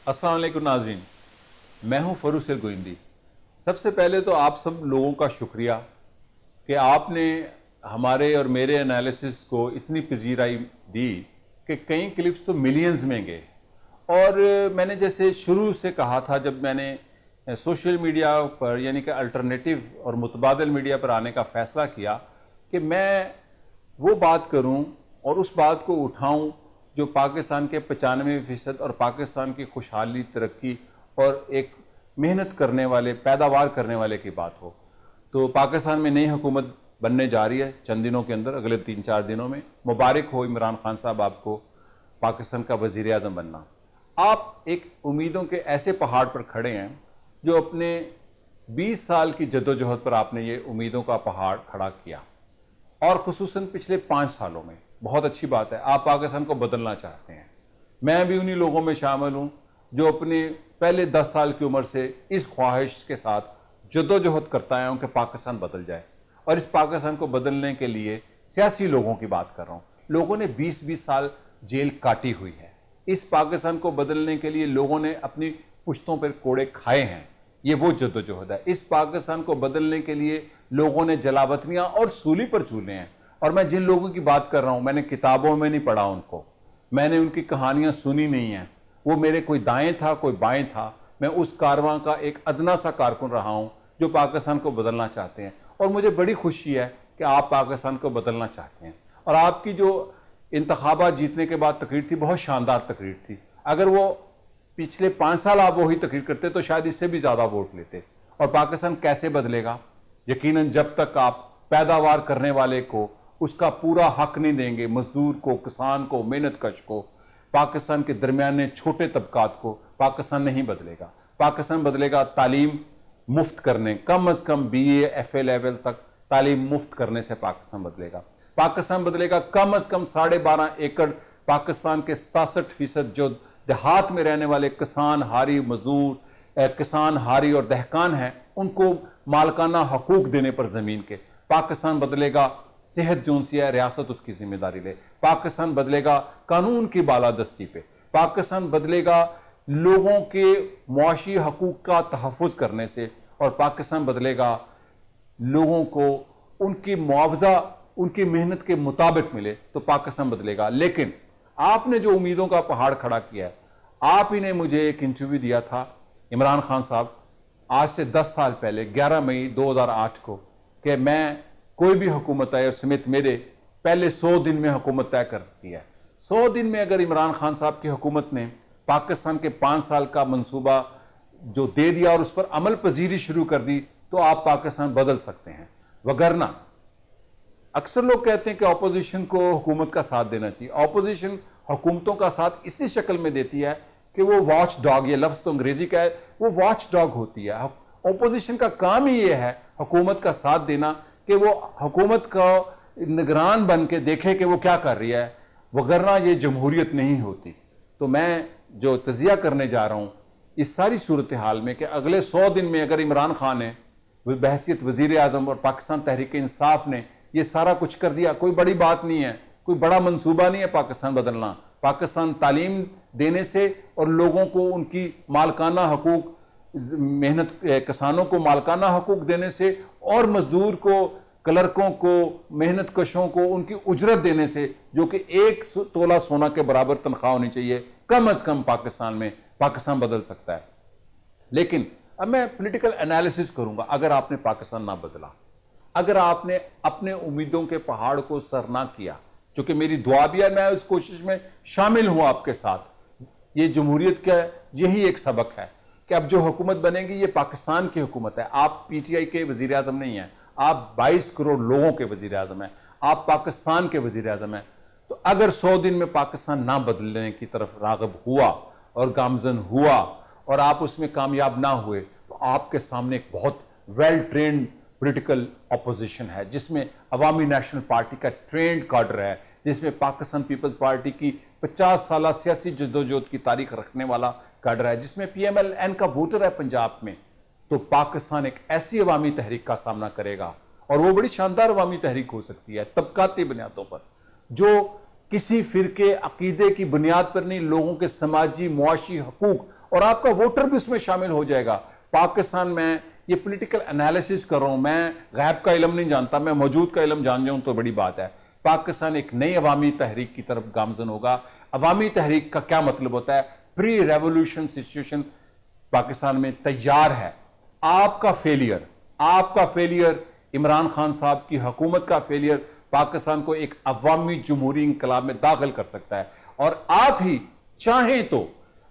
अस्सलाम वालेकुम नाज़रीन, मैं हूं फरूख गोइंदी। सबसे पहले तो आप सब लोगों का शुक्रिया कि आपने हमारे और मेरे एनालिसिस को इतनी पजीराई दी कि कई क्लिप्स तो मिलियंस में गए। और मैंने जैसे शुरू से कहा था, जब मैंने सोशल मीडिया पर यानी कि अल्टरनेटिव और मुतबादिल मीडिया पर आने का फ़ैसला किया कि मैं वो बात करूं और उस बात को उठाऊं जो पाकिस्तान के 95% और पाकिस्तान की खुशहाली, तरक्की और एक मेहनत करने वाले, पैदावार करने वाले की बात हो। तो पाकिस्तान में नई हुकूमत बनने जा रही है चंद दिनों के अंदर, अगले 3-4 दिनों में। मुबारक हो इमरान खान साहब आपको पाकिस्तान का वज़ीर आज़म बनना। आप एक उम्मीदों के ऐसे पहाड़ पर खड़े हैं जो अपने 20 साल की जद्दोजहद पर आपने ये उम्मीदों का पहाड़ खड़ा किया, और खुसूसन पिछले 5 सालों में। बहुत अच्छी बात है, आप पाकिस्तान को बदलना चाहते हैं। मैं भी उन्हीं लोगों में शामिल हूं जो अपने पहले 10 साल की उम्र से इस ख्वाहिश के साथ जद्दोजहद करता आया हूं कि पाकिस्तान बदल जाए। और इस पाकिस्तान को बदलने के लिए सियासी लोगों की बात कर रहा हूं। लोगों ने 20-20 साल जेल काटी हुई है। इस पाकिस्तान को बदलने के लिए लोगों ने अपनी पुश्तों पर कोड़े खाए हैं। ये वो जद्दोजहद है। इस पाकिस्तान को बदलने के लिए लोगों ने जलावतनियां और सूली पर झूले हैं। और मैं जिन लोगों की बात कर रहा हूं, मैंने किताबों में नहीं पढ़ा उनको, मैंने उनकी कहानियां सुनी नहीं है। वो मेरे कोई दाएं था, कोई बाएं था। मैं उस कारवां का एक अदना सा कारकुन रहा हूं जो पाकिस्तान को बदलना चाहते हैं। और मुझे बड़ी खुशी है कि आप पाकिस्तान को बदलना चाहते हैं। और आपकी जो इंतखाबात जीतने के बाद तकरीर थी, बहुत शानदार तकरीर थी। अगर वो पिछले 5 साल आप वही तकरीर करते तो शायद इससे भी ज्यादा वोट लेते। और पाकिस्तान कैसे बदलेगा? यकीनन जब तक आप पैदावार करने वाले को उसका पूरा हक नहीं देंगे, मजदूर को, किसान को, मेहनत कश को, पाकिस्तान के दरमियाने छोटे तबकात को, पाकिस्तान नहीं बदलेगा। पाकिस्तान बदलेगा तालीम मुफ्त करने, कम अज कम BA FA लेवल तक तालीम मुफ्त करने से पाकिस्तान बदलेगा। पाकिस्तान बदलेगा कम अज कम 12.5 एकड़ पाकिस्तान के 67% जो देहात में रहने वाले किसान, हारी, मजदूर, किसान, हारी और दहकान हैं, उनको मालकाना हकूक देने पर जमीन के। पाकिस्तान बदलेगा सेहत जो सी है, रियासत उसकी जिम्मेदारी ले। पाकिस्तान बदलेगा कानून की बालादस्ती पे। पाकिस्तान बदलेगा लोगों के मुआशी हकूक का तहफ़्फ़ुज़ करने से। और पाकिस्तान बदलेगा लोगों को उनकी मुआवजा उनकी मेहनत के मुताबिक मिले, तो पाकिस्तान बदलेगा। लेकिन आपने जो उम्मीदों का पहाड़ खड़ा किया है, आप ही ने मुझे एक इंटरव्यू दिया था, इमरान खान साहब, आज से 10 साल पहले 11 मई 2008 को, कि मैं कोई भी हुकूमत आए और समेत मेरे पहले 100 दिन में हुकूमत तय करती है। 100 दिन में अगर इमरान खान साहब की हुकूमत ने पाकिस्तान के 5 साल का मंसूबा जो दे दिया और उस पर अमल पजीरी शुरू कर दी, तो आप पाकिस्तान बदल सकते हैं। वगरना अक्सर लोग कहते हैं कि ऑपोजिशन को हुकूमत का साथ देना चाहिए। ऑपोजिशन हुकूमतों का साथ इसी शक्ल में देती है कि वो वॉच डॉग, ये लफ्ज तो अंग्रेजी का है, वो वॉच डॉग होती है। ऑपोजिशन का काम ही ये है हुकूमत का साथ देना, कि वो हुकूमत का निगरान बन के देखे कि वो क्या कर रही है। वगरना ये जमहूरियत नहीं होती। तो मैं जो तजिया करने जा रहा हूं इस सारी सूरत हाल में, कि अगले 100 दिन में अगर इमरान खान ने बहसीत वजीर आजम और पाकिस्तान तहरीक इंसाफ ने ये सारा कुछ कर दिया, कोई बड़ी बात नहीं है, कोई बड़ा मंसूबा नहीं है पाकिस्तान बदलना। पाकिस्तान तालीम देने से और लोगों को उनकी मालकाना हकूक, मेहनत किसानों को मालकाना हकूक देने से, और मजदूर को, क्लर्कों को, मेहनत कशों को उनकी उजरत देने से, जो कि 1 तोला सोना के बराबर तनख्वाह होनी चाहिए कम अज कम पाकिस्तान में, पाकिस्तान बदल सकता है। लेकिन अब मैं पॉलिटिकल एनालिसिस करूंगा। अगर आपने पाकिस्तान ना बदला, अगर आपने अपने उम्मीदों के पहाड़ को सर ना किया, जो कि मेरी दुआ भी है, मैं उस कोशिश में शामिल हूं आपके साथ। ये जमहूरियत का यही एक सबक है कि अब जो हुकूमत बनेगी ये पाकिस्तान की हुकूमत है। आप PTI के वजीर आजम नहीं है, आप 22 करोड़ लोगों के वजीर आजम हैं, आप पाकिस्तान के वजीर आजम हैं। तो अगर 100 दिन में पाकिस्तान ना बदलने की तरफ राग़िब हुआ और गामजन हुआ और आप उसमें कामयाब ना हुए, तो आपके सामने एक बहुत वेल ट्रेंड पॉलिटिकल अपोजिशन है, जिसमें अवामी नेशनल पार्टी का ट्रेंड काडर है, जिसमें पाकिस्तान पीपल्स पार्टी की 50 साल सियासी जद्दोजहद की तारीख रखने वाला काडर है, जिसमें PMLN का वोटर है पंजाब में। तो पाकिस्तान एक ऐसी अवामी तहरीक का सामना करेगा, और वो बड़ी शानदार अवामी तहरीक हो सकती है तबकाती बुनियादों पर, जो किसी फिरके अकीदे की बुनियाद पर नहीं, लोगों के समाजी मुआशी हकूक اور آپ کا ووٹر بھی اس میں شامل ہو جائے گا۔ پاکستان میں یہ پولیٹیکل انالیسس کر رہا ہوں، میں غیب کا علم نہیں جانتا، میں موجود کا علم جان جاؤں تو بڑی بات ہے۔ پاکستان ایک نئی عوامی تحریک کی طرف گامزن ہوگا۔ عوامی تحریک کا کیا مطلب ہوتا ہے؟ پری ریولوشن سچویشن پاکستان میں تیار ہے۔ آپ کا فیلئر عمران خان صاحب کی حکومت کا فیلئر پاکستان کو ایک عوامی جمہوری انقلاب میں داخل کر سکتا ہے، اور آپ ہی چاہیں تو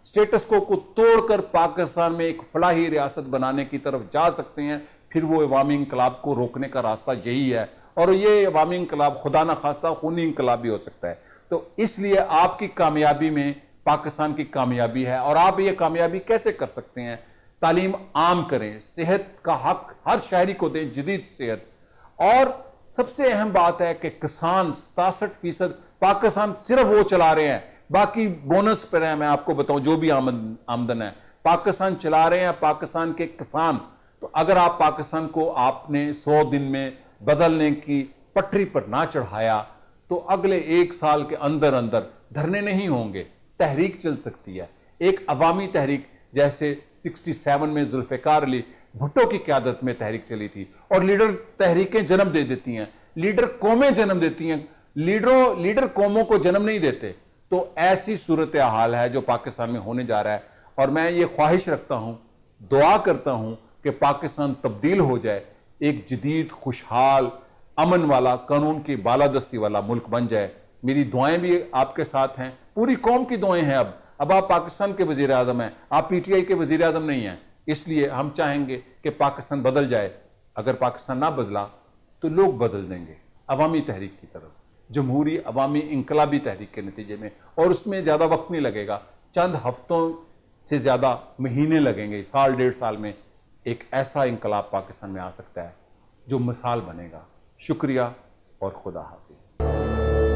سٹیٹس کو توڑ کر پاکستان میں ایک فلاحی ریاست بنانے کی طرف جا سکتے ہیں۔ پھر وہ عوامی انقلاب کو روکنے کا راستہ یہی ہے، اور یہ عوامی انقلاب خدا نہ خواستہ خونی انقلاب بھی ہو سکتا ہے۔ تو اس لیے آپ کی کامیابی میں پاکستان کی کامیابی ہے، اور آپ یہ کامیابی کیسے کر سکتے ہیں؟ تعلیم عام کریں، صحت کا حق ہر شہری کو دیں، جدید صحت، اور سب سے اہم بات ہے کہ کسان 67% پاکستان صرف وہ چلا رہے ہیں، باقی بونس پر ہیں۔ میں آپ کو بتاؤں جو بھی آمدن ہے پاکستان چلا رہے ہیں پاکستان کے کسان۔ تو اگر آپ پاکستان کو آپ نے 100 دن میں بدلنے کی پٹری پر نہ چڑھایا تو اگلے 1 سال کے اندر دھرنے نہیں ہوں گے، تحریک چل سکتی ہے، ایک عوامی تحریک جیسے 67 میں ذوالفقار علی بھٹو کی قیادت میں تحریک چلی تھی، اور لیڈر تحریکیں جنم دے دیتی ہیں، لیڈر قومیں جنم دیتی ہیں، لیڈر قوموں کو جنم نہیں دیتے۔ تو ایسی صورتحال ہے جو پاکستان میں ہونے جا رہا ہے، اور میں یہ خواہش رکھتا ہوں، دعا کرتا ہوں کہ پاکستان تبدیل ہو جائے، ایک جدید، خوشحال، امن والا، قانون کی بالادستی والا ملک بن جائے۔ میری دعائیں بھی آپ کے ساتھ ہیں، پوری قوم کی دعائیں ہیں۔ اب آپ پاکستان کے وزیر اعظم ہیں، آپ پی ٹی آئی کے وزیر اعظم نہیں ہیں، اس لیے ہم چاہیں گے کہ پاکستان بدل جائے۔ اگر پاکستان نہ بدلا تو لوگ بدل دیں گے عوامی تحریک کی طرف، جمہوری عوامی انقلابی تحریک کے نتیجے میں، اور اس میں زیادہ وقت نہیں لگے گا، چند ہفتوں سے زیادہ مہینے لگیں گے، 1.5 سال میں ایک ایسا انقلاب پاکستان میں آ سکتا ہے جو مثال بنے گا۔ شکریہ اور خدا حافظ۔